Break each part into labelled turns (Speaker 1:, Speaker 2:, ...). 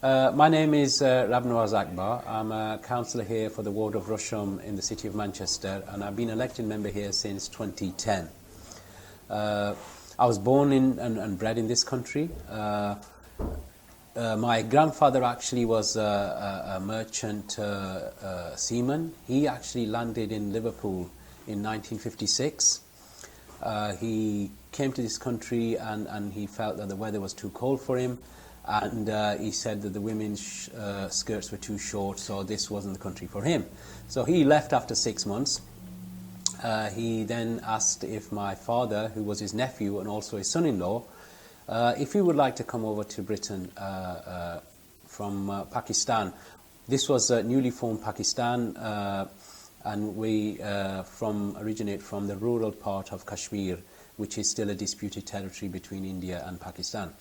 Speaker 1: My name is Rabnawaz Akbar. I'm a councillor here for the ward of Rusholme in the city of Manchester, and I've been elected member here since 2010. I was born in and bred in this country. My grandfather actually was a merchant seaman. He actually landed in Liverpool in 1956. He came to this country and he felt that the weather was too cold for him, and he said that the women's skirts were too short, so this wasn't the country for him. So he left after 6 months. He then asked if my father, who was his nephew and also his son-in-law, if he would like to come over to Britain from Pakistan. This was newly formed Pakistan, and we originate from the rural part of Kashmir, which is still a disputed territory between India and Pakistan.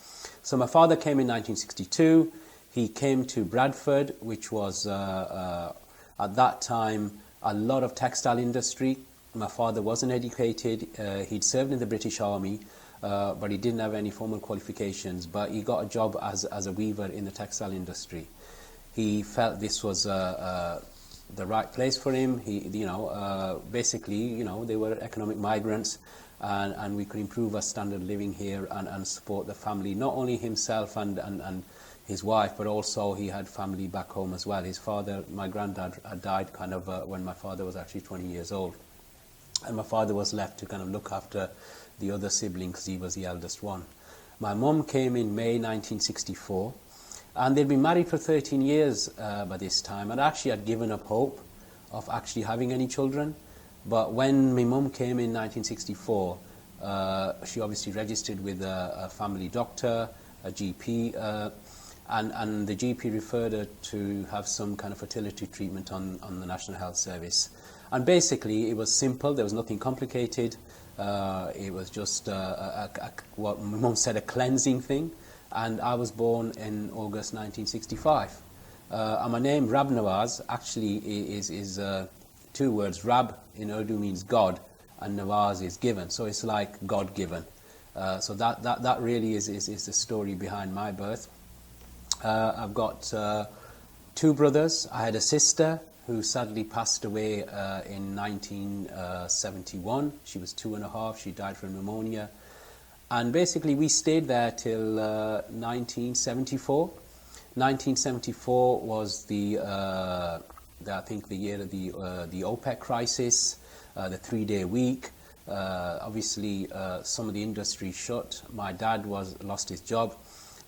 Speaker 1: So my father came in 1962. He came to Bradford, which was at that time a lot of textile industry. My father wasn't educated. He'd served in the British Army, but he didn't have any formal qualifications. But he got a job as a weaver in the textile industry. He felt this was the right place for him. Basically, they were economic migrants, and we could improve our standard of living here and support the family, not only himself and his wife, but also he had family back home as well. His father, my granddad, had died when my father was actually 20 years old. And my father was left to kind of look after the other siblings because he was the eldest one. My mum came in May 1964, and they'd been married for 13 years by this time, and actually had given up hope of actually having any children. But when my mum came in 1964, she obviously registered with a family doctor, a GP, and the GP referred her to have some kind of fertility treatment on the National Health Service. And basically, it was simple. There was nothing complicated. It was just what my mum said, a cleansing thing. And I was born in August 1965. And my name, Rabnawaz, actually is two words. Rab in Urdu means God, and Nawaz is given. So it's like God-given. So that really is the story behind my birth. I've got 2 brothers. I had a sister who sadly passed away in 1971. She was 2.5. She died from pneumonia. And basically we stayed there till 1974. 1974 was I think the year of the OPEC crisis, the 3-day week. Obviously some of the industry shut. My dad lost his job,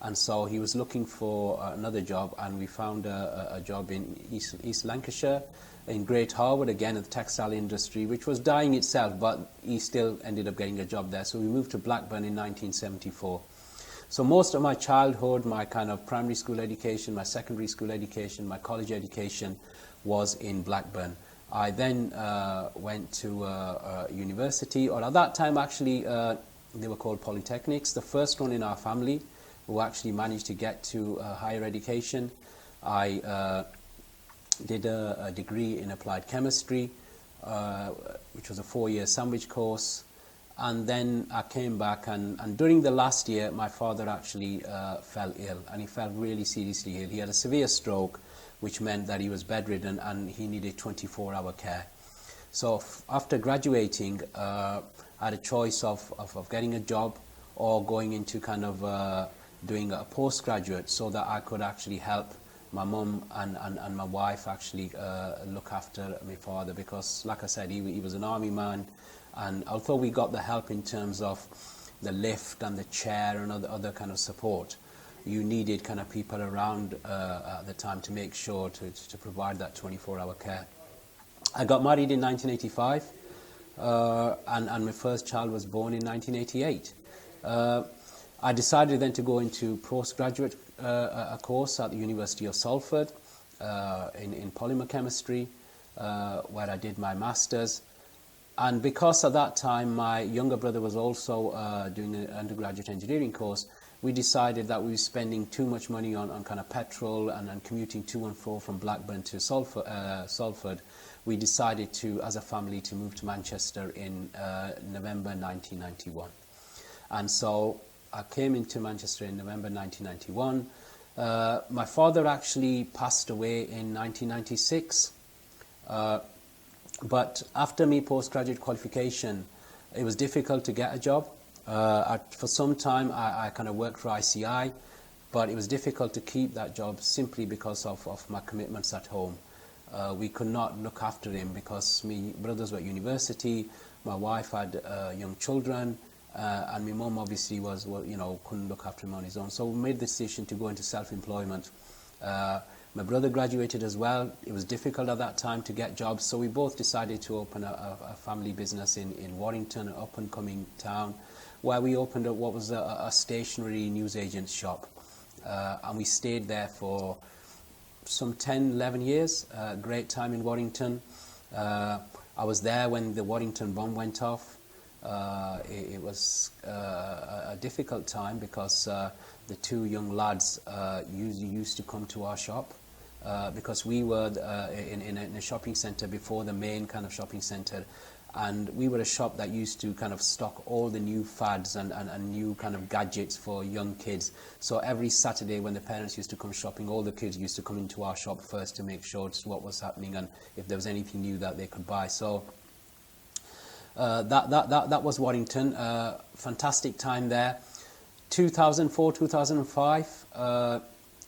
Speaker 1: and so he was looking for another job, and we found a job in East Lancashire, in Great Harwood, again in the textile industry, which was dying itself, but he still ended up getting a job there. So we moved to Blackburn in 1974. So most of my childhood, my kind of primary school education, my secondary school education, my college education was in Blackburn. I then went to university, or at that time actually they were called polytechnics, the first one in our family who actually managed to get to higher education. I did a degree in applied chemistry, which was a 4-year sandwich course. And then I came back, and during the last year, my father actually fell ill, and he fell really seriously ill. He had a severe stroke, which meant that he was bedridden and he needed 24-hour care. So after graduating, I had a choice of getting a job or going into kind of doing a postgraduate, so that I could actually help my mum and my wife actually look after my father, because like I said, he was an army man, and although we got the help in terms of the lift and the chair and other kind of support, you needed kind of people around at the time to make sure to provide that 24-hour care. I got married in 1985, and my first child was born in 1988. I decided then to go into postgraduate a course at the University of Salford in polymer chemistry, where I did my master's. And because at that time my younger brother was also doing an undergraduate engineering course, we decided that we were spending too much money on kind of petrol and commuting to and fro from Blackburn to Salford. We decided to, as a family, to move to Manchester in November 1991. And so I came into Manchester in November 1991. My father actually passed away in 1996, but after me postgraduate qualification, it was difficult to get a job. For some time, I kind of worked for ICI, but it was difficult to keep that job simply because of my commitments at home. We could not look after him because my brothers were at university, my wife had young children, and my mum obviously couldn't look after him on his own. So we made the decision to go into self-employment. My brother graduated as well. It was difficult at that time to get jobs, so we both decided to open a family business in Warrington, an up-and-coming town, where we opened up what was a stationary newsagent shop. And we stayed there for some 10, 11 years. Great time in Warrington. I was there when the Warrington bomb went off. It was a difficult time because the two young lads used to come to our shop because we were in a shopping centre before the main kind of shopping centre, and we were a shop that used to kind of stock all the new fads and new kind of gadgets for young kids. So every Saturday when the parents used to come shopping, all the kids used to come into our shop first to make sure what was happening and if there was anything new that they could buy. So that was Warrington. Fantastic time there. 2004, 2005,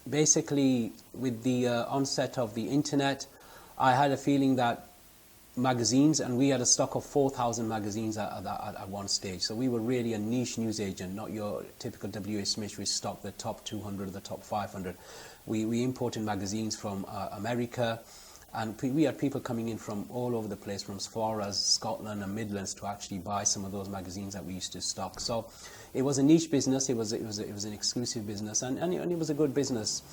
Speaker 1: basically with the onset of the internet, I had a feeling that magazines, and we had a stock of 4,000 magazines at one stage. So we were really a niche newsagent, not your typical W.A. Smith, which stocked the top 200, the top 500. We imported magazines from America, and we had people coming in from all over the place, from as far as Scotland and Midlands, to actually buy some of those magazines that we used to stock. So it was a niche business. It was an exclusive business, and it was a good business.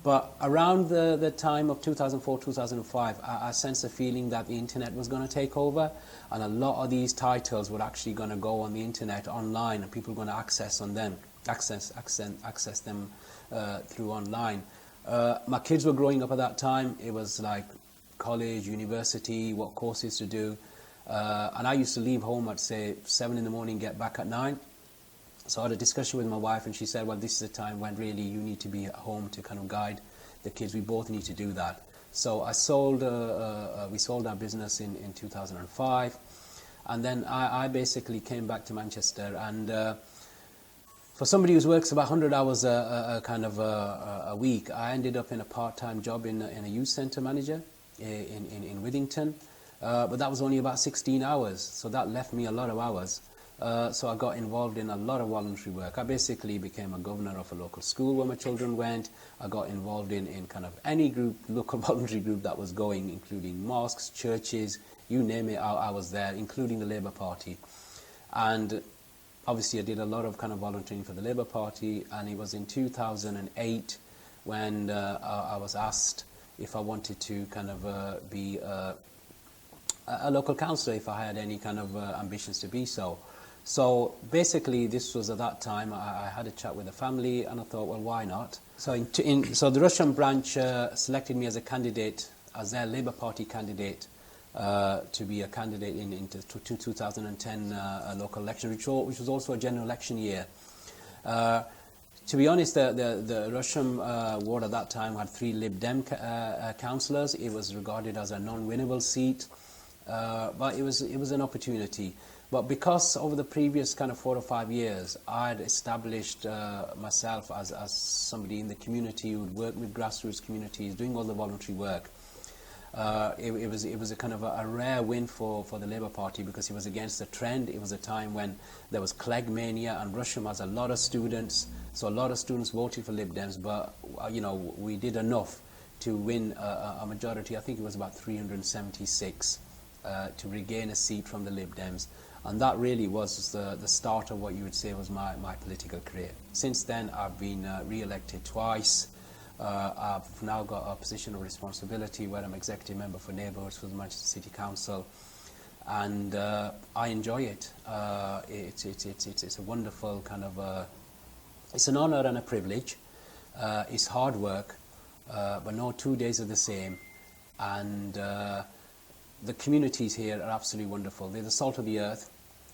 Speaker 1: But around the time of 2004, 2005, I sensed a feeling that the internet was going to take over, and a lot of these titles were actually going to go on the internet, online, and people were going to access them through online. My kids were growing up at that time. It was like college, university, what courses to do. And I used to leave home at, say, 7 in the morning, get back at 9. So I had a discussion with my wife, and she said, well, this is a time when really you need to be at home to kind of guide the kids. We both need to do that. So we sold our business in 2005. And then I basically came back to Manchester. And for somebody who works about 100 hours a week, I ended up in a part-time job in a youth centre manager in Withington. But that was only about 16 hours. So that left me a lot of hours. So I got involved in a lot of voluntary work. I basically became a governor of a local school where my children went. I got involved in kind of any group, local voluntary group that was going, including mosques, churches, you name it, I was there, including the Labour Party. And obviously I did a lot of kind of volunteering for the Labour Party, and it was in 2008 when I was asked if I wanted to kind of be a local councillor, if I had any kind of ambitions to be so. So basically, this was at that time, I had a chat with the family, and I thought, well, why not? So so the Rusholme branch selected me as a candidate, as their Labour Party candidate, to be a candidate in 2010 local election, which was also a general election year. To be honest, the Rusholme ward at that time had 3 Lib Dem councillors. It was regarded as a non-winnable seat, but it was an opportunity. But because over the previous kind of 4 or 5 years, I had established myself as somebody in the community who would work with grassroots communities, doing all the voluntary work, it was a kind of a rare win for the Labour Party, because it was against the trend. It was a time when there was Clegg mania, and Rusholme has a lot of students, so a lot of students voted for Lib Dems, but we did enough to win a majority. I think it was about 376 to regain a seat from the Lib Dems. And that really was the start of what you would say was my political career. Since then, I've been re-elected twice. I've now got a position of responsibility where I'm executive member for neighbourhoods for the Manchester City Council, and I enjoy it. It's a wonderful kind of it's an honour and a privilege. It's hard work, but no 2 days are the same. And the communities here are absolutely wonderful. They're the salt of the earth.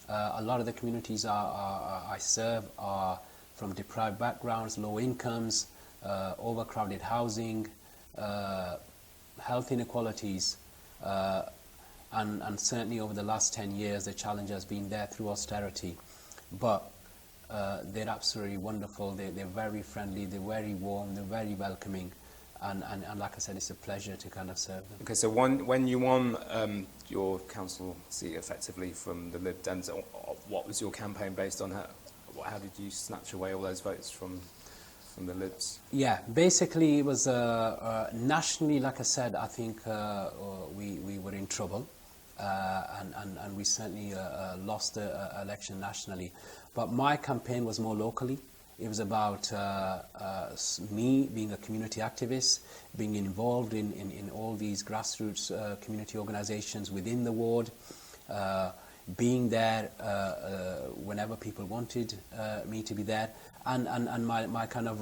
Speaker 1: A lot of the communities I serve are from deprived backgrounds, low incomes, overcrowded housing, health inequalities, and certainly over the last 10 years the challenge has been there through austerity. But they're absolutely wonderful, they're very friendly, they're very warm, they're very welcoming, and like I said, it's a pleasure to kind of serve them.
Speaker 2: Okay, so when you won your council seat effectively from the Lib Dems, what was your campaign based on? How did you snatch away all those votes from the Libs?
Speaker 1: Yeah, basically it was nationally, like I said, I think we were in trouble, and we certainly lost the election nationally. But my campaign was more locally. It was about me being a community activist, being involved in all these grassroots community organisations within the ward, being there whenever people wanted me to be there. And my kind of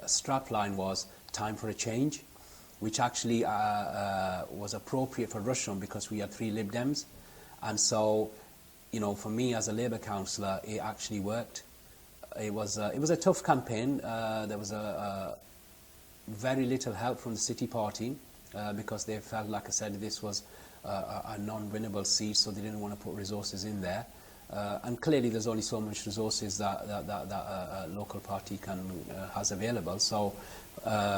Speaker 1: strapline was time for a change, which actually was appropriate for Rusholme because we had 3 Lib Dems. And so, you know, for me as a Labour councillor, it actually worked. It was a tough campaign. There was very little help from the City Party because they felt, like I said, this was a non-winnable seat, so they didn't want to put resources in there. And clearly there's only so much resources that a local party has available. So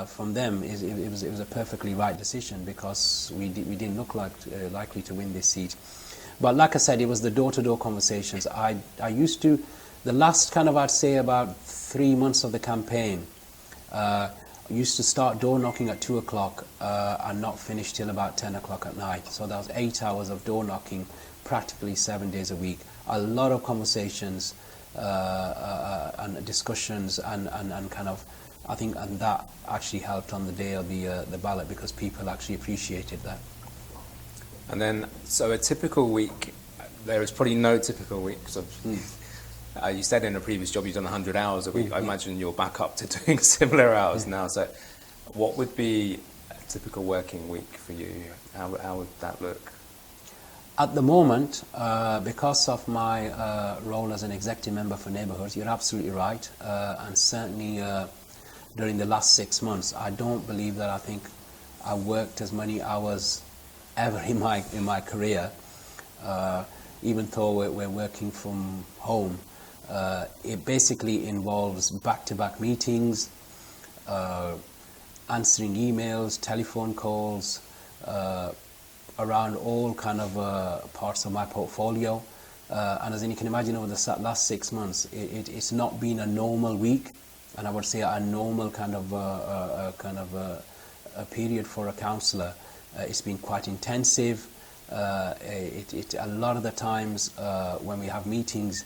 Speaker 1: from them, it was a perfectly right decision because we didn't look likely to win this seat. But like I said, it was the door-to-door conversations. I used to, the last kind of, I'd say about 3 months of the campaign, I used to start door knocking at 2 o'clock and not finish till about 10 o'clock at night. So that was 8 hours of door knocking, practically 7 days a week. A lot of conversations and discussions and kind of, I think, and that actually helped on the day of the ballot because people actually appreciated that.
Speaker 2: And then, so a typical week, there is probably no typical week. So you said in a previous job you've done 100 hours a week. I imagine you're back up to doing similar hours now. So what would be a typical working week for you? How would that look?
Speaker 1: At the moment, because of my role as an executive member for neighbourhoods, you're absolutely right. And certainly during the last 6 months, I don't believe that I think I worked as many hours ever in my career. Even though we're working from home, it basically involves back-to-back meetings, answering emails, telephone calls, around all kind of parts of my portfolio. And as you can imagine, over the last 6 months, it's not been a normal week, and I would say a normal kind of a period for a councillor. It's been quite intensive. A lot of the times when we have meetings,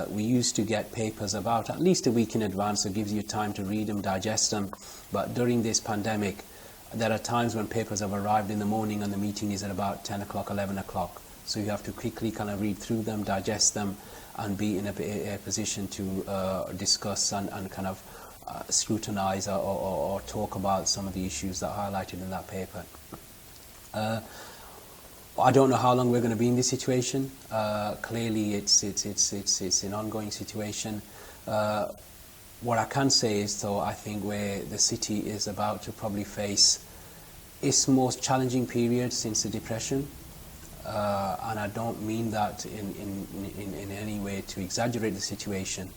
Speaker 1: we used to get papers about at least a week in advance, so it gives you time to read them, digest them. But during this pandemic, there are times when papers have arrived in the morning and the meeting is at about 10 o'clock, 11 o'clock. So you have to quickly kind of read through them, digest them, and be in a position to discuss and kind of scrutinize or talk about some of the issues that are highlighted in that paper. I don't know how long we're going to be in this situation. Clearly, it's an ongoing situation. What I can say is, though, I think where the city is about to probably face its most challenging period since the Depression, and I don't mean that in any way to exaggerate the situation,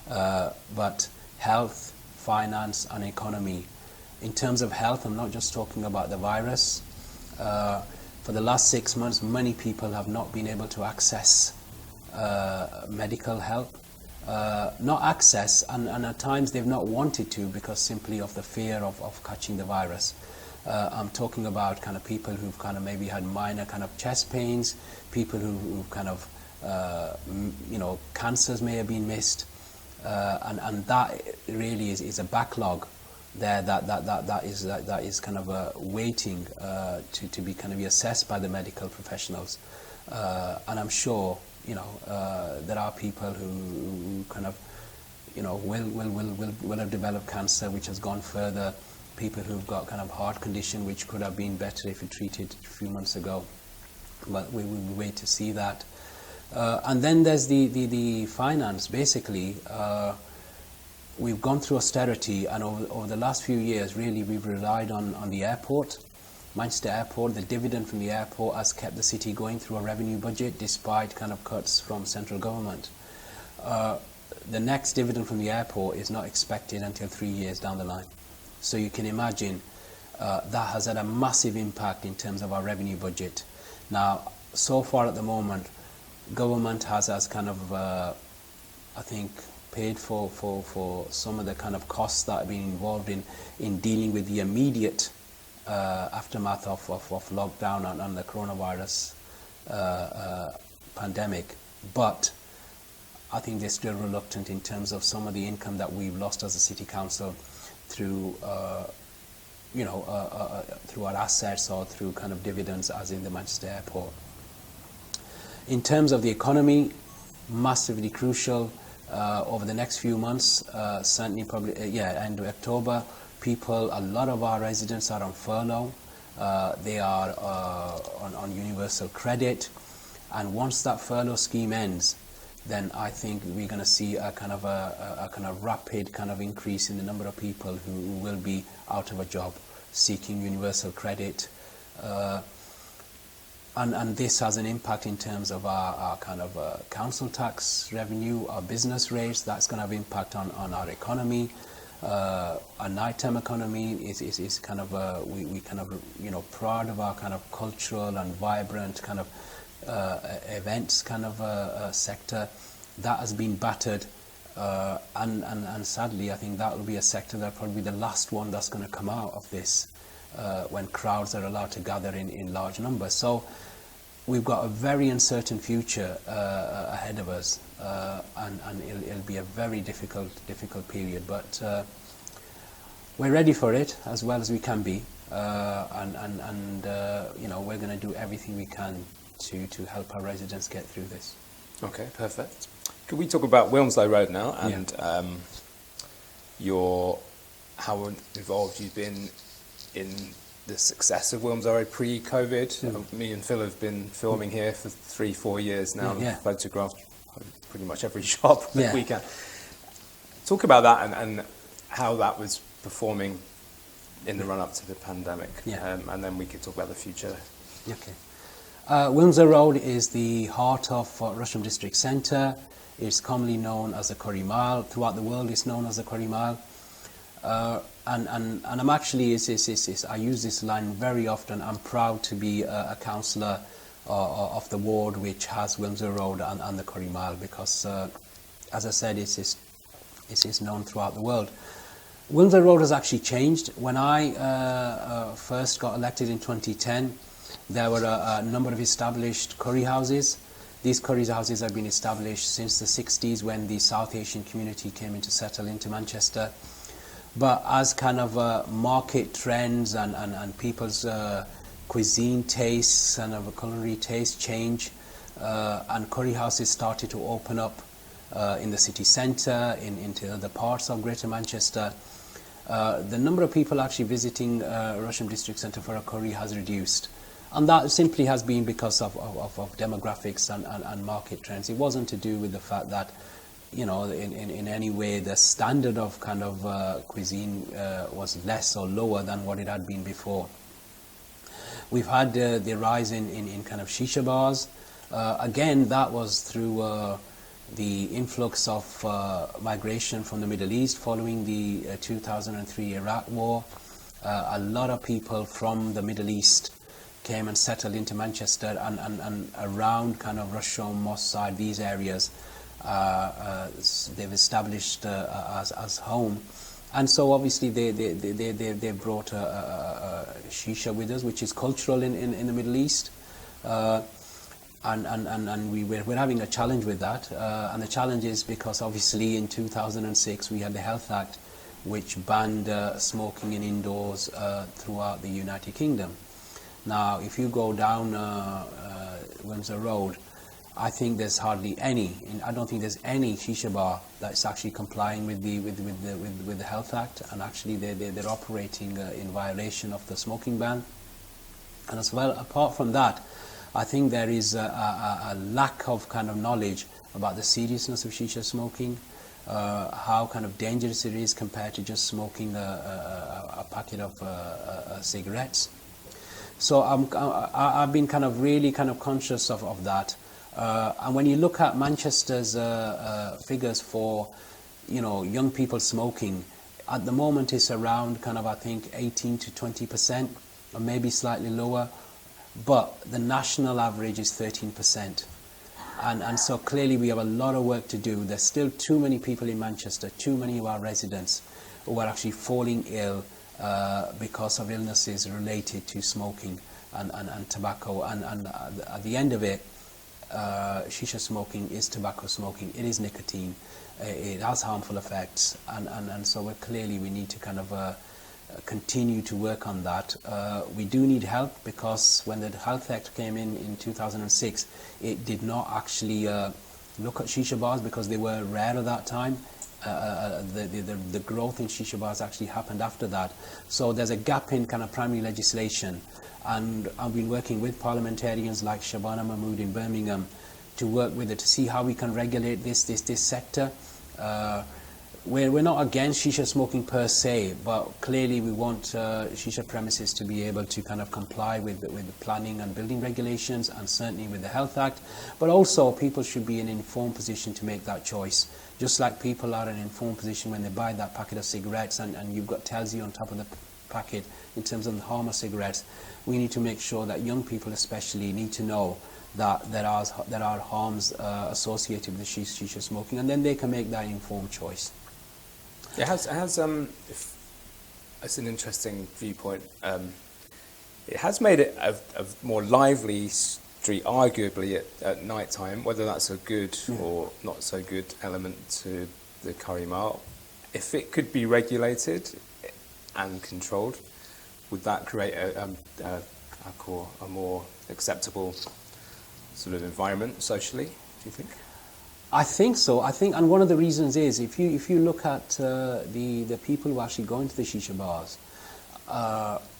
Speaker 1: but health, finance, and economy. In terms of health, I'm not just talking about the virus. For the last 6 months, many people have not been able to access medical help. Not access, and at times they've not wanted to because simply of the fear of catching the virus. I'm talking about kind of people who've kind of maybe had minor kind of chest pains, people who've kind of, cancers may have been missed, and that really is a backlog there that is kind of waiting to be kind of assessed by the medical professionals, and I'm sure there are people who kind of will have developed cancer which has gone further, people who've got kind of heart condition which could have been better if treated a few months ago, but we will wait to see that. And then there's the finance. Basically, we've gone through austerity, and over the last few years, really, we've relied on the airport, Manchester Airport. The dividend from the airport has kept the city going through a revenue budget, despite kind of cuts from central government. The next dividend from the airport is not expected until 3 years down the line. So you can imagine that has had a massive impact in terms of our revenue budget. Now, so far at the moment, government has kind of, I think, paid for some of the kind of costs that have been involved in dealing with the immediate aftermath of lockdown and the coronavirus pandemic. But I think they're still reluctant in terms of some of the income that we've lost as a city council through, through our assets or through kind of dividends, as in the Manchester Airport. In terms of the economy, massively crucial over the next few months. Certainly, probably end of October. A lot of our residents are on furlough. They are on universal credit, and once that furlough scheme ends, then I think we're going to see a kind of rapid kind of increase in the number of people who will be out of a job, seeking universal credit, and this has an impact in terms of our kind of council tax revenue, our business rates. That's going to have impact on our economy. Our nighttime economy is kind of we kind of proud of our kind of cultural and vibrant kind of events kind of sector that has been battered, and sadly I think that will be a sector that probably be the last one that's going to come out of this when crowds are allowed to gather in large numbers. So we've got a very uncertain future ahead of us, and it'll be a very difficult period, but we're ready for it as well as we can be, and we're going to do everything we can to help our residents get through this.
Speaker 2: Okay, perfect. Could we talk about Wilmslow Road now, and how involved you've been in the success of Wilmslow Road pre-COVID? Me and Phil have been filming here for 3-4 years now, and photographed pretty much every shop that we can. Talk about that and how that was performing in the run-up to the pandemic, and then we could talk about the future.
Speaker 1: Okay. Wilmslow Road is the heart of Rusholme District Centre. It's commonly known as the Curry Mile. Throughout the world, it's known as the Curry Mile. And I'm actually, I use this line very often. I'm proud to be a councillor of the ward which has Wilmslow Road and the Curry Mile, because, as I said, it is known throughout the world. Wilmslow Road has actually changed. When I first got elected in 2010, there were a number of established curry houses. These curry houses have been established since the 60s, when the South Asian community came in to settle into Manchester. But as kind of market trends and people's cuisine tastes and culinary tastes change, and curry houses started to open up in the city centre, into other parts of Greater Manchester, the number of people actually visiting Rusholme District Centre for a curry has reduced. And that simply has been because of demographics and market trends. It wasn't to do with the fact that, in any way the standard of kind of cuisine was less or lower than what it had been before. We've had the rise in kind of shisha bars. Again, that was through the influx of migration from the Middle East following the 2003 Iraq War. A lot of people from the Middle East came and settled into Manchester and around kind of Rusholme, Moss Side, these areas. They've established as home, and so obviously they brought shisha with us, which is cultural in the Middle East, and we're having a challenge with that, and the challenge is because obviously in 2006 we had the Health Act, which banned smoking in indoors throughout the United Kingdom. Now, if you go down Wilmslow Road, I think there's hardly any. I don't think there's any shisha bar that's actually complying with the Health Act, and actually they're operating in violation of the smoking ban. And as well, apart from that, I think there is a lack of kind of knowledge about the seriousness of shisha smoking. how kind of dangerous it is compared to just smoking a packet of cigarettes. So I've been kind of really kind of conscious of that. And when you look at Manchester's figures for, young people smoking, at the moment it's around kind of, I think, 18 to 20%, or maybe slightly lower. But the national average is 13%. And so clearly we have a lot of work to do. There's still too many people in Manchester, too many of our residents who are actually falling ill because of illnesses related to smoking and tobacco. And at the end of it, shisha smoking is tobacco smoking. It is nicotine. It has harmful effects. And so we need to kind of continue to work on that. We do need help, because when the Health Act came in 2006, it did not actually look at shisha bars because they were rare at that time. The growth in shisha bars actually happened after that. So there's a gap in kind of primary legislation, and I've been working with parliamentarians like Shabana Mahmood in Birmingham to work with it to see how we can regulate this sector. We're not against shisha smoking per se, but clearly we want shisha premises to be able to kind of comply with the planning and building regulations, and certainly with the Health Act. But also people should be in an informed position to make that choice. Just like people are in an informed position when they buy that packet of cigarettes, and tells you on top of the packet in terms of the harm of cigarettes, we need to make sure that young people especially need to know that there are harms associated with shisha smoking, and then they can make that informed choice.
Speaker 2: It's an interesting viewpoint. It has made it a more lively street, arguably, at night time. Whether that's a good or not so good element to the Curry Mile, if it could be regulated and controlled, would that create a more acceptable sort of environment socially, do you think?
Speaker 1: I think so. And one of the reasons is, if you look at the people who actually go into the shisha bars,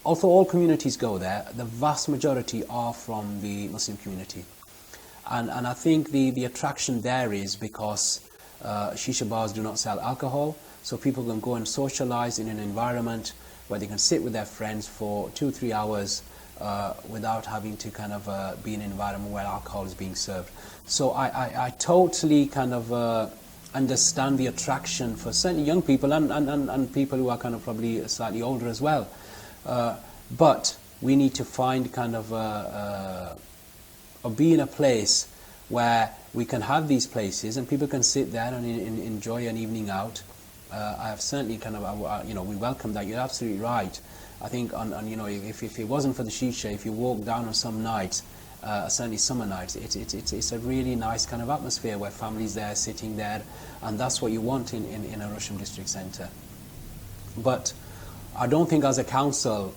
Speaker 1: although all communities go there, the vast majority are from the Muslim community, and I think the attraction there is because shisha bars do not sell alcohol, so people can go and socialize in an environment where they can sit with their friends for 2-3 hours without having to kind of be in an environment where alcohol is being served. So I totally kind of understand the attraction for certainly young people and people who are kind of probably slightly older as well. But we need to find kind of or be in a place where we can have these places and people can sit there and enjoy an evening out. I have certainly kind of, we welcome that. You're absolutely right. I think if it wasn't for the shisha, if you walk down on some nights, certainly summer nights, it's a really nice kind of atmosphere where families there sitting there, and that's what you want in a Rusholme district centre. But I don't think as a council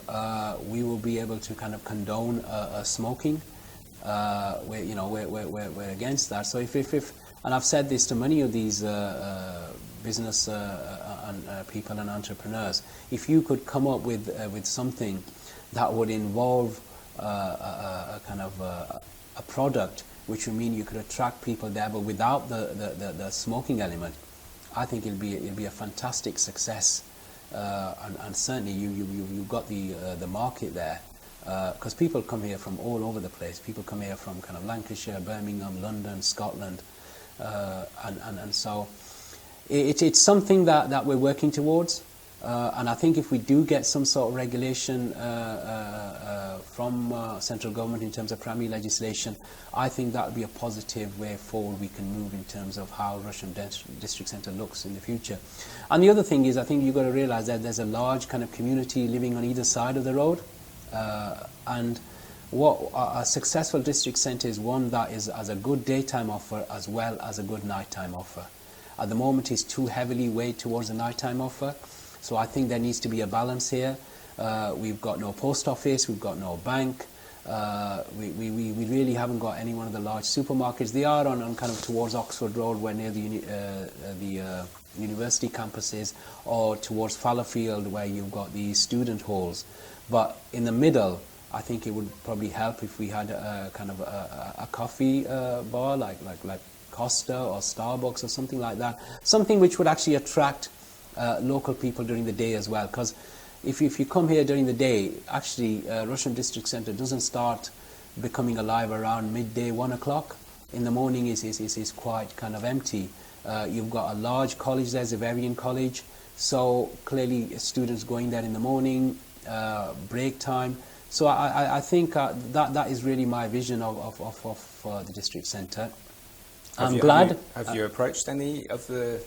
Speaker 1: we will be able to kind of condone smoking. We're against that. So if and I've said this to many of these business people and entrepreneurs, if you could come up with something that would involve a kind of a product which would mean you could attract people there but without the smoking element, I think it'll be a fantastic success, and certainly you've got the market there, because people come here from all over the place. People come here from kind of Lancashire, Birmingham, London, Scotland, and so it's something that we're working towards, and I think if we do get some sort of regulation from central government in terms of primary legislation, I think that would be a positive way forward we can move in terms of how Rusholme District Centre looks in the future. And the other thing is, I think you've got to realise that there's a large kind of community living on either side of the road, and what a successful district centre is one that has a good daytime offer as well as a good nighttime offer. At the moment it's too heavily weighed towards the nighttime offer, so I think there needs to be a balance here. We've got no post office, we've got no bank, we really haven't got any one of the large supermarkets. They are on kind of towards Oxford Road, where near the university campuses, or towards Fallowfield where you've got the student halls. But in the middle, I think it would probably help if we had a kind of a coffee bar, like Costa or Starbucks or something like that. Something which would actually attract local people during the day as well. Because if you come here during the day, actually Rusholme District Centre doesn't start becoming alive around midday, 1 o'clock. In the morning is quite kind of empty. You've got a large college there, Zaverian College, so clearly students going there in the morning, break time. So I think that is really my vision of the district centre. I'm glad.
Speaker 2: Have you approached any of the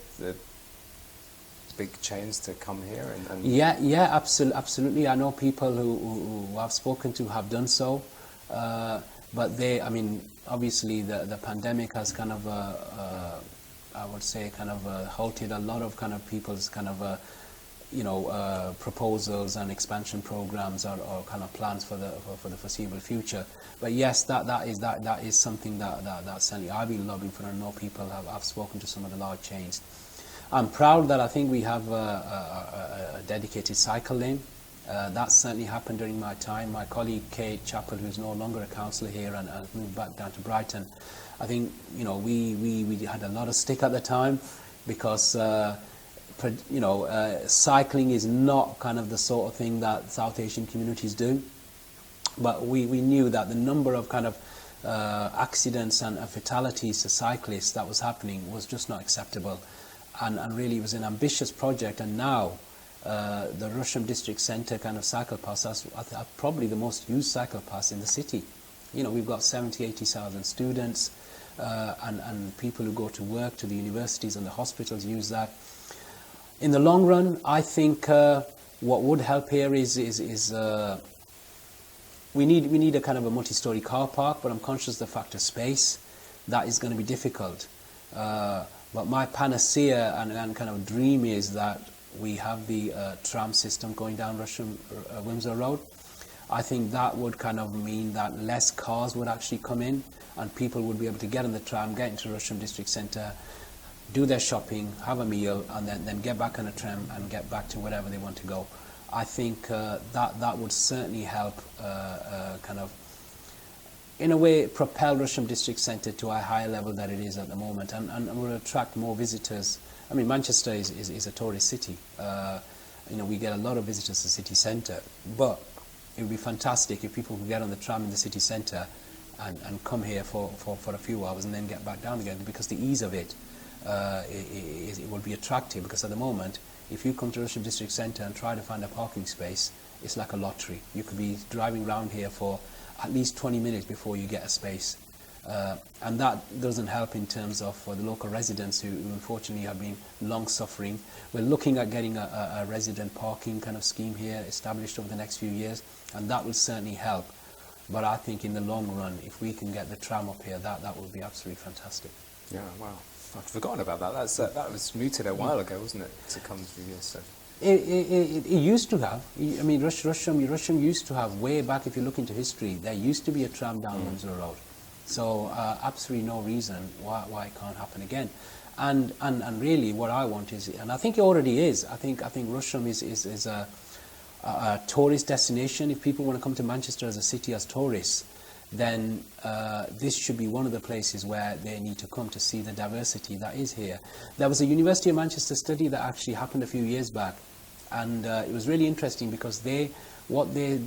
Speaker 2: big chains to come here?
Speaker 1: Yeah, absolutely. I know people who I've spoken to have done so, but I mean, obviously the pandemic has kind of, I would say, kind of halted a lot of kind of people's kind of, proposals and expansion programs or kind of plans for the foreseeable future. But yes, that is something that certainly I've been lobbying for, and I know people I've spoken to some of the large chains. I'm proud that I think we have a dedicated cycle lane. That certainly happened during my time. My colleague Kate Chappell, who's no longer a councillor here and moved back down to Brighton, I think we had a lot of stick at the time because cycling is not kind of the sort of thing that South Asian communities do. But we knew that the number of kind of accidents and fatalities to cyclists that was happening was just not acceptable. And really it was an ambitious project, and now the Rusholme District Centre kind of cycle pass is probably the most used cycle pass in the city. We've got 80,000 students and people who go to work, to the universities and the hospitals use that. In the long run, I think what would help here is we need a kind of a multi-storey car park, but I'm conscious of the fact of space. That is going to be difficult. But my panacea and kind of dream is that we have the tram system going down Wilmslow Road. I think that would kind of mean that less cars would actually come in and people would be able to get on the tram, get into Rusholme District Centre, do their shopping, have a meal, and then get back on a tram and get back to wherever they want to go. I think that would certainly help kind of, in a way, propel Rusholme District Centre to a higher level than it is at the moment, and will attract more visitors. I mean, Manchester is a tourist city. We get a lot of visitors to the city centre, but it would be fantastic if people could get on the tram in the city centre and come here for a few hours and then get back down again, because the ease of it would be attractive. Because at the moment, if you come to Rusholme District Centre and try to find a parking space, it's like a lottery. You could be driving around here for at least 20 minutes before you get a space. And that doesn't help in terms of for the local residents who unfortunately have been long suffering. We're looking at getting a resident parking kind of scheme here established over the next few years, and that will certainly help. But I think in the long run, if we can get the tram up here, that would be absolutely fantastic.
Speaker 2: Yeah, wow. I'd forgotten about that. That was mooted a while ago, wasn't it, to come through here? So.
Speaker 1: It used to have. I mean, Rusholme used to have, way back, if you look into history, there used to be a tram down Wilmslow Road. So absolutely no reason why it can't happen again. And really what I want is, and I think it already is, I think Rusholme is a tourist destination. If people want to come to Manchester as a city as tourists, then this should be one of the places where they need to come to see the diversity that is here. There was a University of Manchester study that actually happened a few years back, and it was really interesting because what they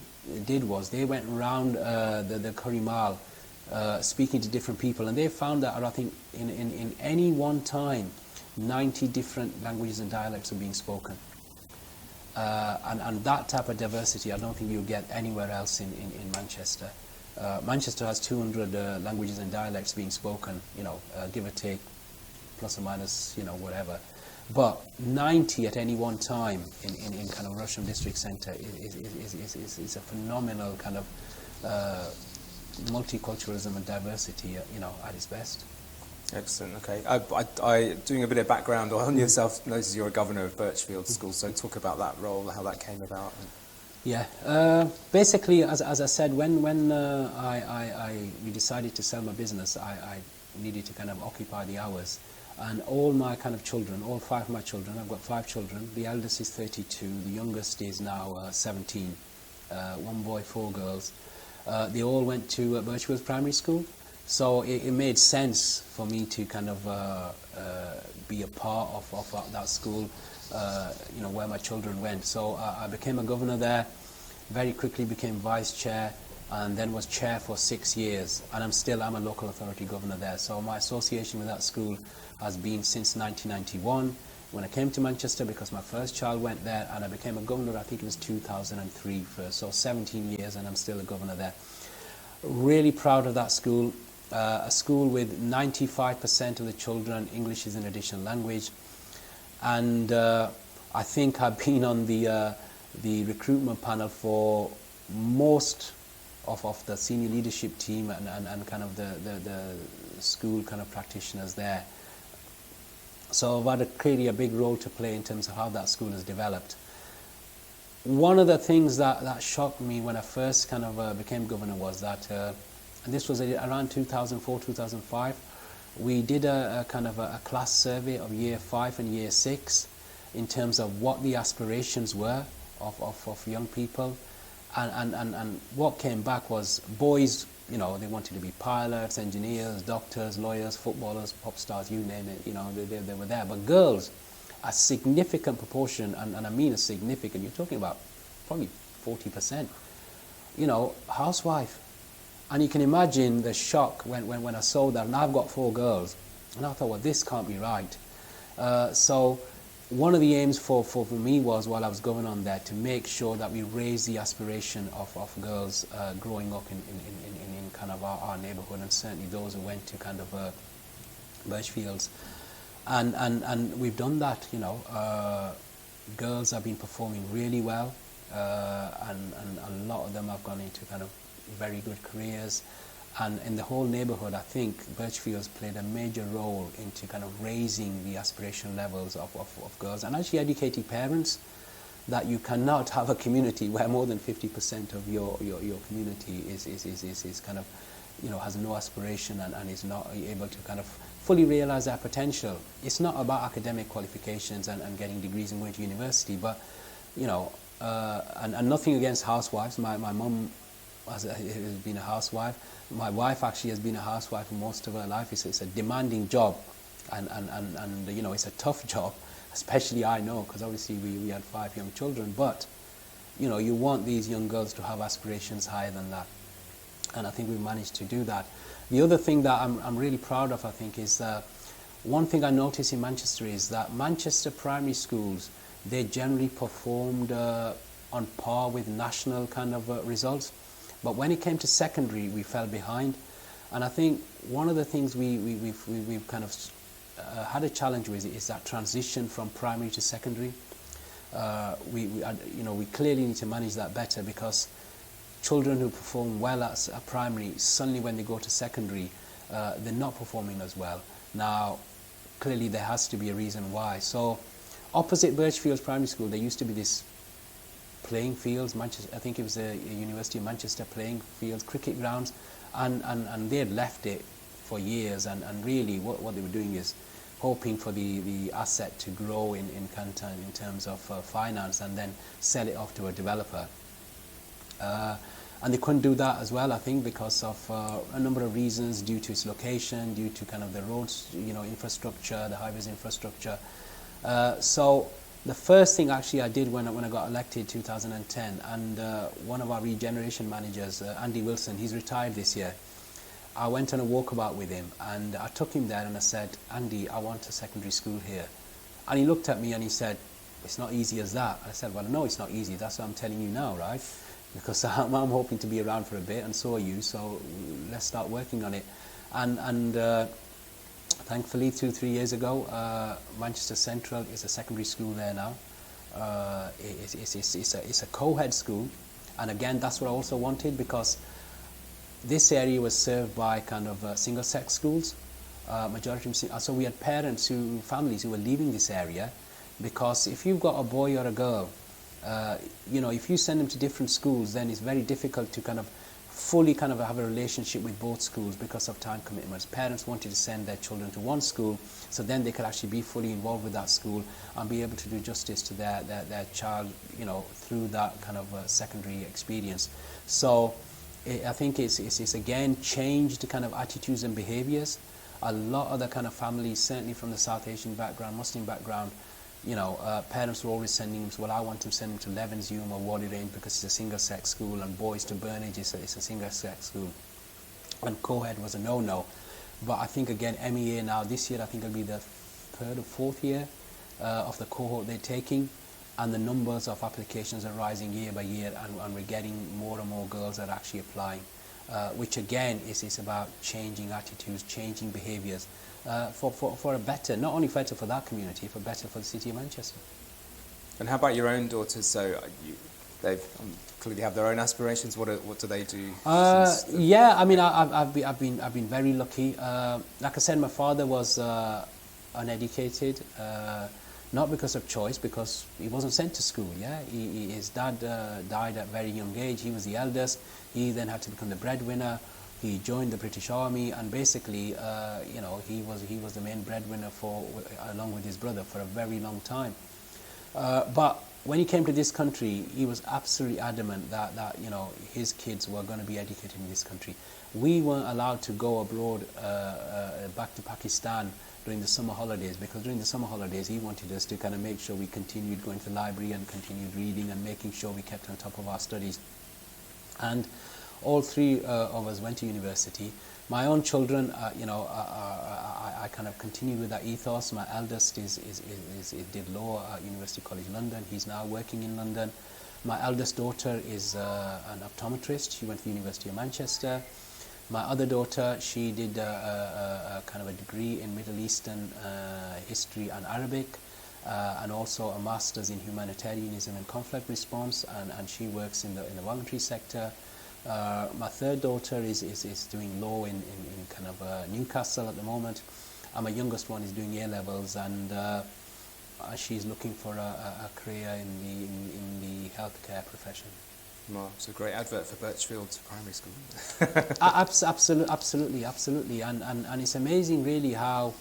Speaker 1: did was they went around the Curry Mile speaking to different people, and they found that I think in any one time 90 different languages and dialects are being spoken. And that type of diversity I don't think you'll get anywhere else in Manchester. Manchester has 200 languages and dialects being spoken, give or take, plus or minus, whatever. But 90 at any one time in kind of Rusholme District Centre is a phenomenal kind of multiculturalism and diversity, at its best.
Speaker 2: Excellent. Okay. I doing a bit of background on yourself. Notice you're a governor of Birchfield School, so talk about that role, how that came about.
Speaker 1: Yeah. Basically, as I said, when we decided to sell my business, I needed to kind of occupy the hours, and all my kind of children, all 5 of my children, I've got 5 children. The eldest is 32. The youngest is now 17. 1 boy, 4 girls. They all went to Birchfield Primary School. So it made sense for me to kind of be a part of that school, where my children went. So I became a governor there, very quickly became vice chair, and then was chair for 6 years. And I'm a local authority governor there. So my association with that school has been since 1991. When I came to Manchester, because my first child went there, and I became a governor, I think it was 2003 first, so 17 years, and I'm still a governor there. Really proud of that school. A school with 95% of the children, English is an additional language. And I think I've been on the recruitment panel for most of the senior leadership team and kind of the school kind of practitioners there. So I've had clearly a big role to play in terms of how that school has developed. One of the things that shocked me when I first kind of became governor was that, and this was around 2004, 2005, we did a kind of a class survey of year 5 and year 6 in terms of what the aspirations were of young people. And what came back was boys, they wanted to be pilots, engineers, doctors, lawyers, footballers, pop stars, you name it, they were there. But girls, a significant proportion, and I mean a significant, you're talking about probably 40%, housewife. And you can imagine the shock when I saw that, and I've got 4 girls, and I thought, well, this can't be right. So one of the aims for me was, while I was going on there, to make sure that we raise the aspiration of girls growing up in kind of our neighbourhood, and certainly those who went to kind of Birchfields. And we've done that, girls have been performing really well, and a lot of them have gone into kind of very good careers. And in the whole neighbourhood, I think Birchfields played a major role into kind of raising the aspiration levels of girls, and actually educating parents that you cannot have a community where more than 50% of your community is kind of, has no aspiration and is not able to kind of fully realise their potential. It's not about academic qualifications and getting degrees and going to university, but, and nothing against housewives. My mum has been a housewife. My wife actually has been a housewife for most of her life. It's a demanding job, and it's a tough job, especially I know, because obviously we had 5 young children. But you want these young girls to have aspirations higher than that, and I think we've managed to do that. The other thing that I'm really proud of, I think, is one thing I noticed in Manchester is that Manchester primary schools, they generally performed on par with national kind of results. But when it came to secondary, we fell behind. And I think one of the things we've kind of had a challenge with is that transition from primary to secondary. We clearly need to manage that better, because children who perform well at primary, suddenly when they go to secondary, they're not performing as well. Now, clearly there has to be a reason why. So opposite Birchfields Primary School, there used to be this playing fields, I think it was a University of Manchester playing fields, cricket grounds, and they had left it for years, and really what they were doing is hoping for the asset to grow in terms of finance, and then sell it off to a developer. And they couldn't do that as well, I think, because of a number of reasons, due to its location, due to kind of the roads, infrastructure, the highways infrastructure. So the first thing actually I did when I got elected in 2010, and one of our regeneration managers, Andy Wilson, he's retired this year. I went on a walkabout with him, and I took him there and I said, Andy, I want a secondary school here. And he looked at me and he said, it's not easy as that. I said, well, no, it's not easy. That's what I'm telling you now, right? Because I'm hoping to be around for a bit, and so are you, so let's start working on it. And thankfully, 2-3 years ago, Manchester Central is a secondary school there now. It's a co-head school, and again, that's what I also wanted, because this area was served by kind of single-sex schools, majority. So we had families who were leaving this area, because if you've got a boy or a girl, if you send them to different schools, then it's very difficult to kind of fully kind of have a relationship with both schools because of time commitments. Parents wanted to send their children to one school, so then they could actually be fully involved with that school and be able to do justice to their child, through that kind of secondary experience. So I think it's again changed the kind of attitudes and behaviours. A lot of the kind of families, certainly from the South Asian background, Muslim background, parents were always sending them, well, I want to send them to Levenshulme or Wally Range because it's a single-sex school, and boys to Burnage is a single-sex school. And co-ed was a no-no. But I think, again, MEA now, this year, I think it'll be the third or fourth year of the cohort they're taking, and the numbers of applications are rising year by year, and we're getting more and more girls that are actually applying, which again is about changing attitudes, changing behaviours for a better, not only better for that community, but better for the city of Manchester.
Speaker 2: And how about your own daughters? So they've clearly have their own aspirations. What do they do?
Speaker 1: Yeah, I mean, I've been very lucky. Like I said, my father was uneducated. Not because of choice, because he wasn't sent to school. Yeah, his dad died at a very young age. He was the eldest. He then had to become the breadwinner. He joined the British Army, and basically, he was the main breadwinner along with his brother for a very long time. But when he came to this country, he was absolutely adamant that his kids were going to be educated in this country. We weren't allowed to go abroad back to Pakistan during the summer holidays, because during the summer holidays he wanted us to kind of make sure we continued going to the library and continued reading and making sure we kept on top of our studies. And all three of us went to university. My own children, I kind of continued with that ethos. My eldest did law at University College London. He's now working in London. My eldest daughter is an optometrist. She went to the University of Manchester. My other daughter, she did a kind of a degree in Middle Eastern history and Arabic, and also a master's in humanitarianism and conflict response, and she works in the voluntary sector. My third daughter is doing law in kind of Newcastle at the moment, and my youngest one is doing A-levels, and she's looking for a career in the healthcare profession.
Speaker 2: Well, it's a great advert for Birchfield Primary School.
Speaker 1: Absolutely, and it's amazing really how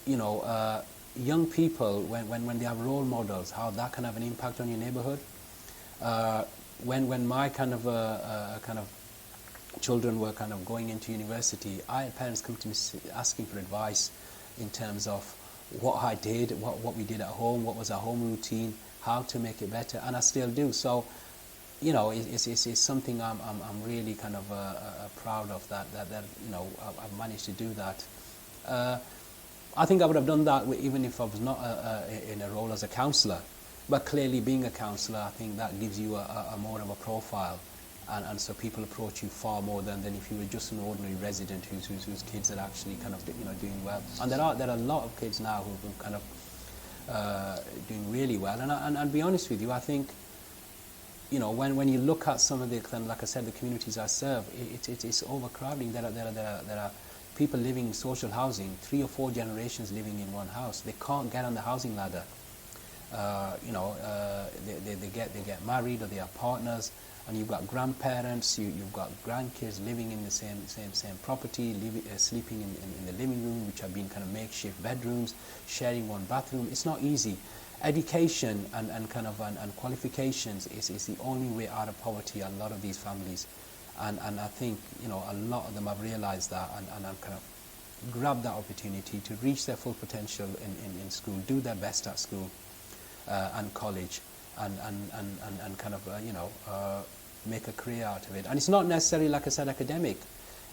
Speaker 1: young people, when they have role models, how that can have an impact on your neighbourhood. When my kind of children were kind of going into university, I had parents come to me asking for advice in terms of what I did, what we did at home, what was our home routine, how to make it better, and I still do. So, it's something I'm really kind of proud of that I've managed to do that. I think I would have done that even if I was not in a role as a councillor. But clearly, being a councillor, I think that gives you a more of a profile, and so people approach you far more than if you were just an ordinary resident whose kids are actually kind of doing well. And there are a lot of kids now who are kind of doing really well. And to be honest with you, I think when you look at some of the kind of, like I said, the communities I serve, it's overcrowding. There are people living in social housing, 3 or 4 generations living in one house. They can't get on the housing ladder. They get married, or they have partners, and you've got grandparents, you've got grandkids living in the same property, sleeping in the living room, which have been kind of makeshift bedrooms, sharing one bathroom. It's not easy. Education and qualifications is the only way out of poverty. A lot of these families, and I think a lot of them have realised that, and I've kind of grabbed that opportunity to reach their full potential in school, do their best at school and college, and kind of make a career out of it. And it's not necessarily, like I said, academic.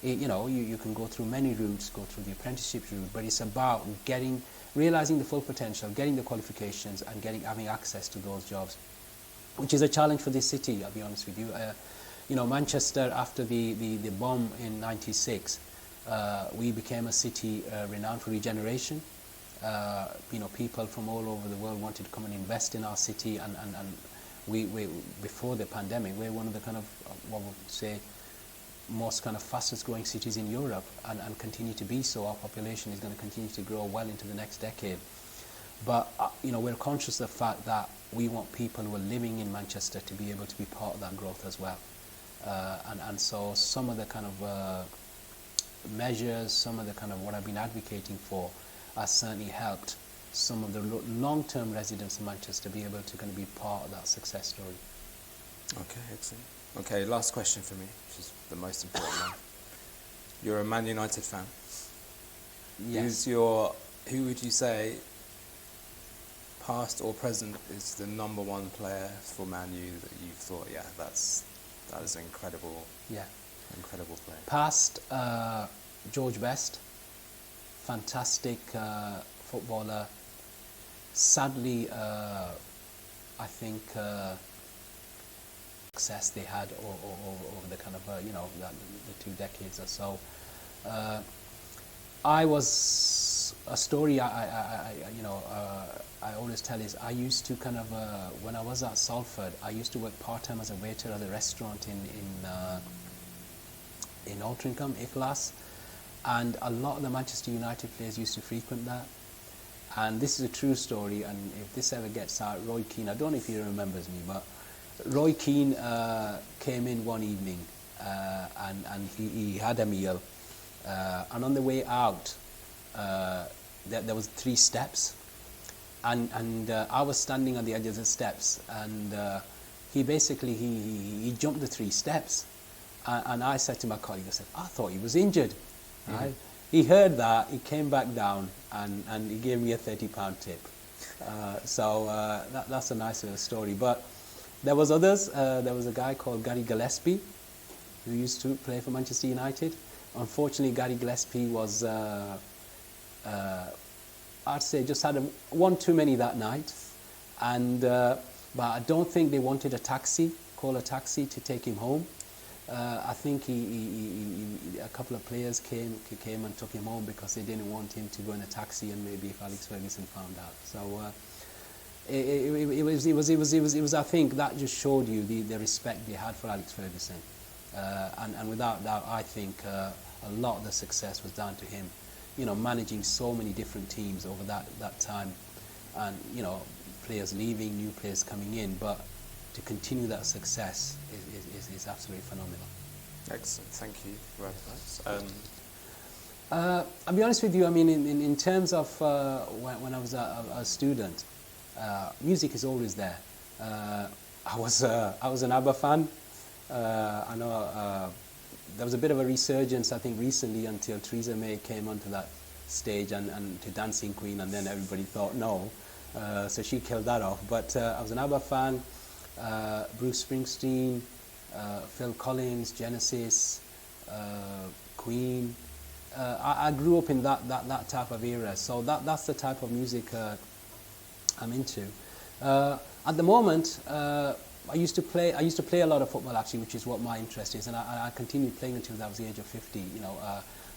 Speaker 1: You can go through many routes, go through the apprenticeship route, but it's about realising the full potential, getting the qualifications, and having access to those jobs, which is a challenge for this city, I'll be honest with you. Manchester, after the bomb in '96, we became a city renowned for regeneration. People from all over the world wanted to come and invest in our city, and we before the pandemic, we're one of the kind of, what would say, most kind of fastest growing cities in Europe, and continue to be so. Our population is going to continue to grow well into the next decade. But we're conscious of the fact that we want people who are living in Manchester to be able to be part of that growth as well. And so some of the kind of measures, some of the kind of what I've been advocating for, has certainly helped some of the long-term residents in Manchester be able to kind of be part of that success story.
Speaker 2: Okay, excellent. Okay, last question for me, which is the most important one. You're a Man United fan.
Speaker 1: Yes.
Speaker 2: Who would you say, past or present, is the number one player for Man U that you thought, yeah, that is an incredible player?
Speaker 1: Past, George Best, fantastic footballer. Sadly, I think success they had over the kind of the 2 decades or so. I was a story I always tell is I used to kind of when I was at Salford, I used to work part-time as a waiter at a restaurant in Altrincham, A-Class, and a lot of the Manchester United players used to frequent that. And this is a true story, and if this ever gets out, Roy Keane, I don't know if he remembers me, but Roy Keane came in one evening and he had a meal, and on the way out there was 3 steps, and I was standing on the edge of the steps, and he basically he jumped the 3 steps, and I said to my colleague, I said, I thought he was injured. Mm-hmm. Right? He heard that, he came back down, and he gave me a £30 tip. So that's a nice little story. But there was others. There was a guy called Gary Gillespie who used to play for Manchester United. Unfortunately, Gary Gillespie was, I'd say, just had one too many that night. And but I don't think they wanted call a taxi to take him home. I think a couple of players came and took him home because they didn't want him to go in a taxi, and maybe if Alex Ferguson found out. So it was. I think that just showed you the respect they had for Alex Ferguson, and without doubt, I think a lot of the success was down to him. Managing so many different teams over that time, and players leaving, new players coming in, but to continue that success is absolutely phenomenal.
Speaker 2: Excellent, thank you for that.
Speaker 1: I'll be honest with you, I mean, in terms of when I was a student, music is always there. I was an ABBA fan. I know there was a bit of a resurgence, I think, recently, until Theresa May came onto that stage and to Dancing Queen, and then everybody thought no. So she killed that off. But I was an ABBA fan. Bruce Springsteen, Phil Collins, Genesis, Queen. I grew up in that type of era, so that's the type of music I'm into. At the moment, I used to play a lot of football, actually, which is what my interest is, and I continued playing until I was the age of 50.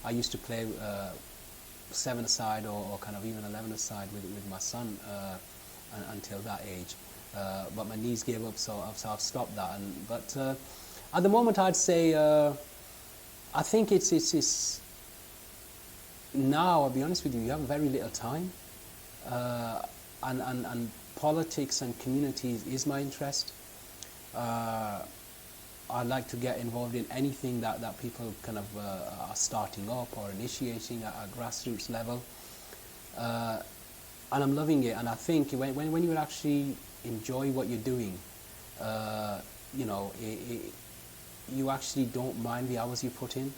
Speaker 1: I used to play 7-a-side or kind of even 11-a-side with my son until that age. But my knees gave up, so I've stopped that. But at the moment, I'd say I think it's now. I'll be honest with you. You have very little time, and politics and communities is my interest. I'd like to get involved in anything that people kind of are starting up or initiating at a grassroots level, and I'm loving it. And I think when you actually enjoy what you're doing, you actually don't mind the hours you put in.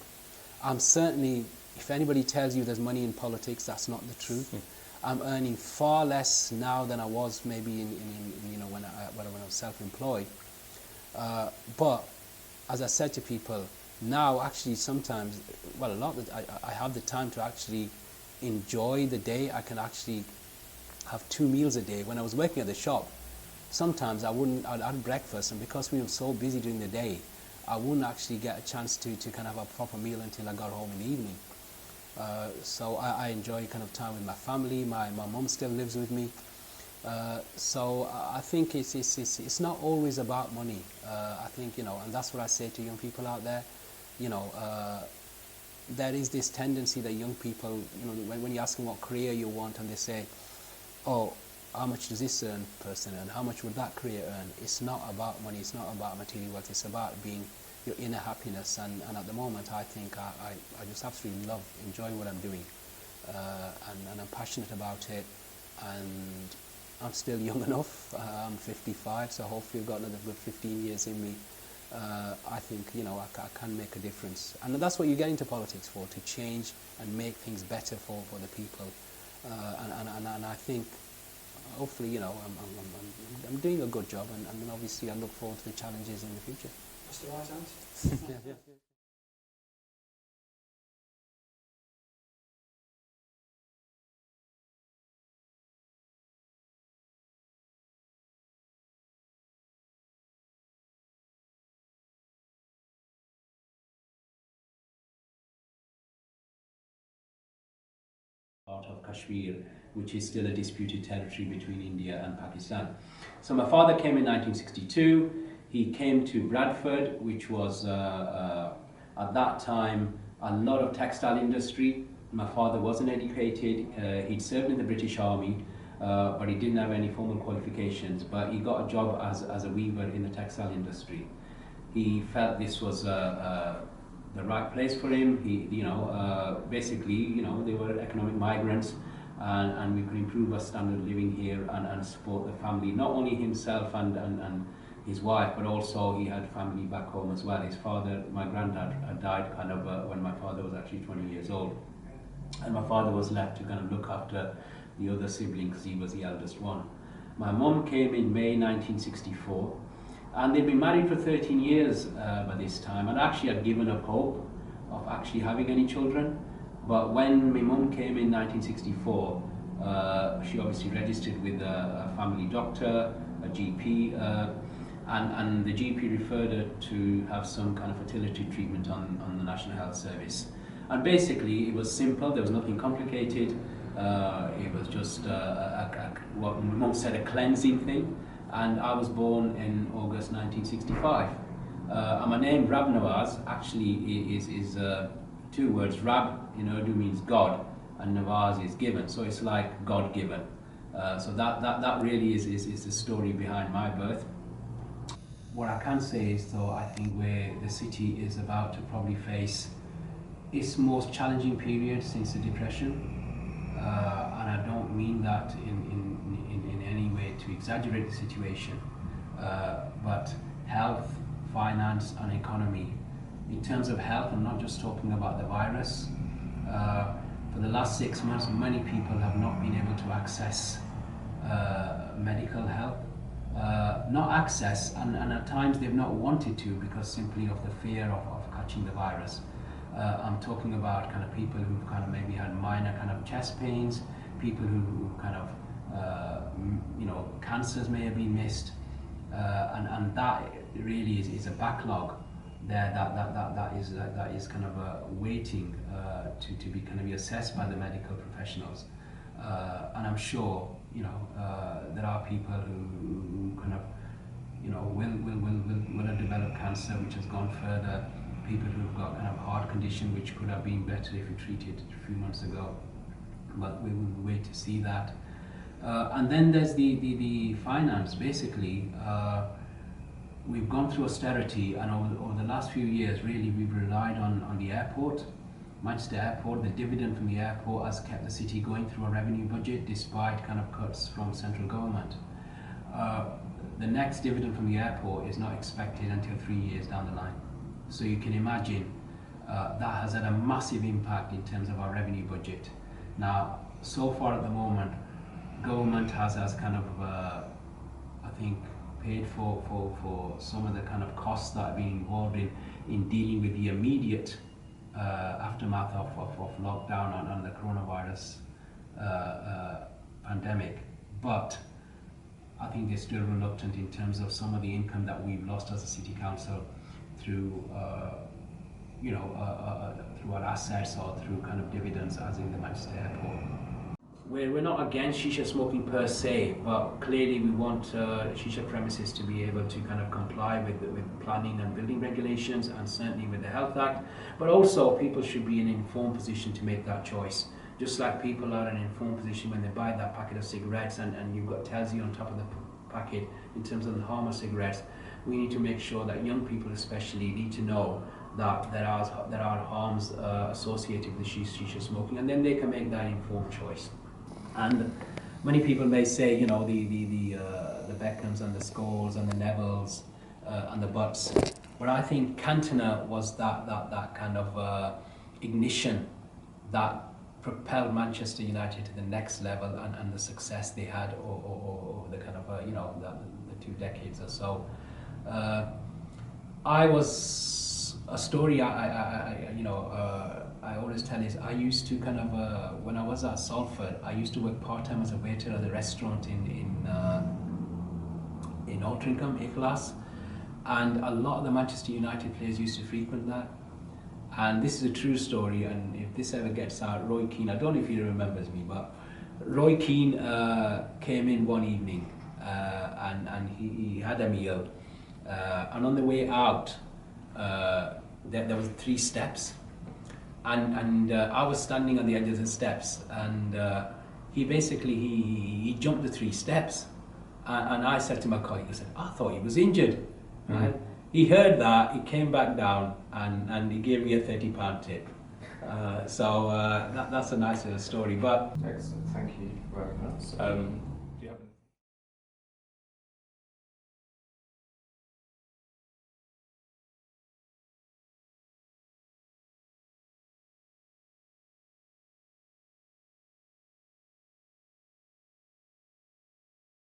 Speaker 1: I'm certainly, if anybody tells you there's money in politics, that's not the truth. I'm earning far less now than I was maybe when I was self-employed. But as I said to people, now actually sometimes, a lot of I have the time to actually enjoy the day. I can actually have 2 meals a day. When I was working at the shop, sometimes I'd have breakfast, and because we were so busy during the day, I wouldn't actually get a chance to kind of have a proper meal until I got home in the evening. So I enjoy kind of time with my family. My mum still lives with me. So I think it's not always about money. I think, and that's what I say to young people out there. There is this tendency that young people, when you ask them what career you want, and they say, oh, how much does this person earn? How much would that career earn? It's not about money. It's not about material wealth. It's about being your inner happiness. And at the moment, I think I just absolutely enjoy what I'm doing. And I'm passionate about it. And I'm still young enough. I'm 55, so hopefully I've got another good 15 years in me I think, I can make a difference. And that's what you get into politics for, to change and make things better for the people. And I think, hopefully, I'm doing a good job, and obviously I look forward to the challenges in the future.
Speaker 3: That's the right answer.
Speaker 1: Yeah. Part of Kashmir, which is still a disputed territory between India and Pakistan. So my father came in 1962. He came to Bradford, which was at that time a lot of textile industry. My father wasn't educated. He'd served in the British Army, but he didn't have any formal qualifications. But he got a job as a weaver in the textile industry. He felt this was the right place for him. Basically, they were economic migrants, and we could improve our standard of living here and support the family, not only himself and his wife, but also he had family back home as well. His father, my granddad, had died when my father was actually 20 years old, and my father was left to kind of look after the other sibling because he was the eldest one. My mum came in May 1964. And they'd been married for 13 years by this time, and actually had given up hope of actually having any children. But when my mum came in 1964, she obviously registered with a family doctor, a GP, and the GP referred her to have some kind of fertility treatment on the National Health Service. And basically, it was simple, there was nothing complicated. It was just what my mum said, a cleansing thing. And I was born in August 1965. And my name, Rabnawaz, actually is two words. Rab in Urdu means God, and Nawaz is given. So it's like God-given. So that really is the story behind my birth. What I can say is, though, I think where the city is about to probably face its most challenging period since the Depression. And I don't mean that in any way to exaggerate the situation, but health, finance and economy. In terms of health, I'm not just talking about the virus. For the last 6 months, many people have not been able to access medical help. Not access, and at times they've not wanted to because simply of the fear of catching the virus. I'm talking about kind of people who've kind of maybe had minor kind of chest pains, people who kind of cancers may have been missed, and that really is a backlog there that is kind of waiting to be kind of assessed by the medical professionals. And I'm sure there are people who kind of will have developed cancer which has gone further. People who've got kind of heart condition which could have been better if we treated a few months ago, but we will wait to see that. And then there's the finance. Basically, we've gone through austerity, and over the last few years, really, we've relied on the airport, Manchester Airport. The dividend from the airport has kept the city going through a revenue budget despite kind of cuts from central government. The next dividend from the airport is not expected until 3 years down the line. So you can imagine that has had a massive impact in terms of our revenue budget. Now, so far at the moment, government has kind of, I think, paid for some of the kind of costs that have been involved in dealing with the immediate aftermath of lockdown and the coronavirus pandemic. But I think they're still reluctant in terms of some of the income that we've lost as a city council through through our assets or through kind of dividends, as in the Manchester Airport. We're not against shisha smoking per se, but clearly we want shisha premises to be able to kind of comply with planning and building regulations, and certainly with the Health Act. But also people should be in an informed position to make that choice. Just like people are in an informed position when they buy that packet of cigarettes and you've got tells you on top of the packet in terms of the harm of cigarettes. We need to make sure that young people especially need to know that there are harms associated with shisha smoking, and then they can make that informed choice. And many people may say, you know, the Beckhams and the Scholes and the Nevilles and the Butts. But I think Cantona was that kind of ignition that propelled Manchester United to the next level, and the success they had over the kind of the 2 decades or so. I was a story I always tell is I used to kind of when I was at Salford, I used to work part-time as a waiter at the restaurant in Altrincham, A-Class, and a lot of the Manchester United players used to frequent that. And this is a true story, and if this ever gets out, Roy Keane, I don't know if he remembers me, but Roy Keane came in one evening and he had a meal, and on the way out there was 3 steps, and I was standing on the edge of the steps, and he basically he jumped the 3 steps, and I said to my colleague, I said, I thought he was injured.
Speaker 2: Mm-hmm.
Speaker 1: Right? He heard that, he came back down, and he gave me a £30 tip. So that's a nice little story. But
Speaker 2: excellent, thank you very much.